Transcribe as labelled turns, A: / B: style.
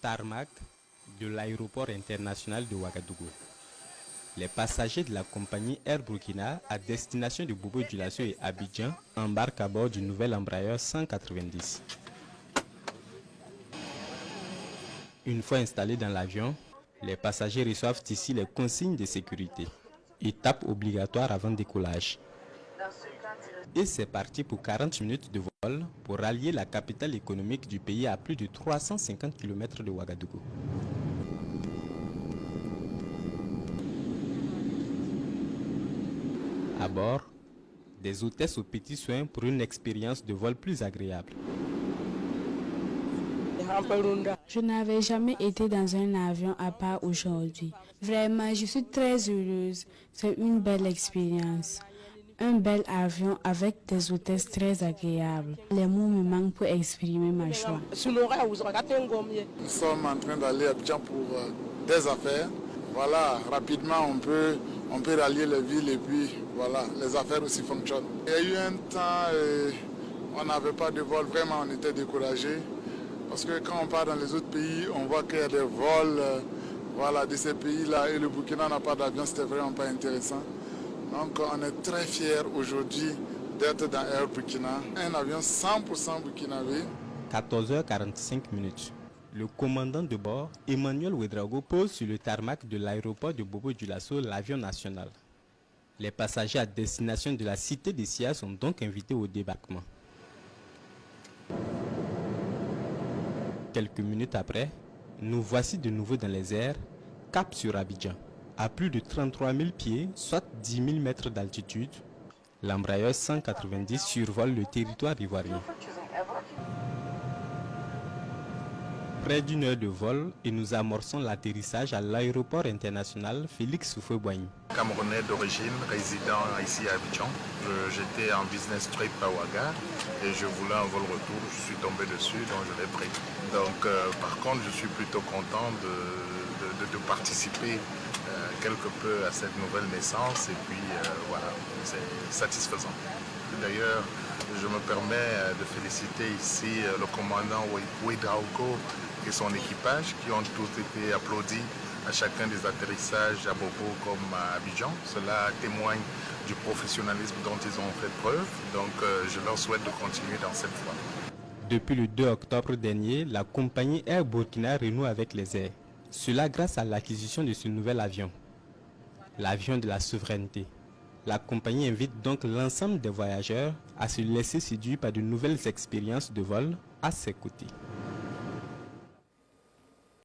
A: tarmac de l'aéroport international de Ouagadougou. Les passagers de la compagnie Air Burkina à destination de Bobo-Dioulasso et Abidjan embarquent à bord du nouvel Embraer 190. Une fois installés dans l'avion, les passagers reçoivent ici les consignes de sécurité. Étape obligatoire avant décollage. Et c'est parti pour 40 minutes de vol pour rallier la capitale économique du pays à plus de 350 km de Ouagadougou. À bord, des hôtesses aux petits soins pour une expérience de vol plus agréable.
B: Je n'avais jamais été dans un avion à part aujourd'hui. Vraiment, je suis très heureuse. C'est une belle expérience. Un bel avion avec des hôtesses très agréables. Les mots me manquent pour exprimer ma joie.
C: Nous sommes en train d'aller à Abidjan pour des affaires. Voilà, rapidement on peut rallier les villes et puis voilà, les affaires aussi fonctionnent. Il y a eu un temps, on n'avait pas de vol, vraiment on était découragés. Parce que quand on part dans les autres pays, on voit qu'il y a des vols voilà, de ces pays-là et le Burkina n'a pas d'avion, c'était vraiment pas intéressant. Donc on est très fiers aujourd'hui d'être dans Air Burkina, un avion 100% burkinabé.
A: 14h45. Le commandant de bord, Emmanuel Ouedraogo, pose sur le tarmac de l'aéroport de Bobo-Dioulasso l'avion national. Les passagers à destination de la cité des SIA sont donc invités au débarquement. Quelques minutes après, nous voici de nouveau dans les airs, cap sur Abidjan. À plus de 33 000 pieds, soit 10 000 mètres d'altitude, l'Embraer 190 survole le territoire ivoirien. Près d'une heure de vol et nous amorçons l'atterrissage à l'aéroport international Félix Houphouët-Boigny.
D: Camerounais d'origine, résident ici à Abidjan. J'étais en business trip à Ouaga et je voulais un vol retour. Je suis tombé dessus, donc je l'ai pris. Donc par contre, je suis plutôt content de participer quelque peu à cette nouvelle naissance et puis voilà, c'est satisfaisant. D'ailleurs, je me permets de féliciter ici le commandant Ouedraogo et son équipage qui ont tous été applaudis à chacun des atterrissages à Bobo comme à Abidjan. Cela témoigne du professionnalisme dont ils ont fait preuve, donc je leur souhaite de continuer dans cette voie.
A: Depuis le 2 octobre dernier, la compagnie Air Burkina renoue avec les airs. Cela grâce à l'acquisition de ce nouvel avion, l'avion de la souveraineté. La compagnie invite donc l'ensemble des voyageurs à se laisser séduire par de nouvelles expériences de vol à ses côtés.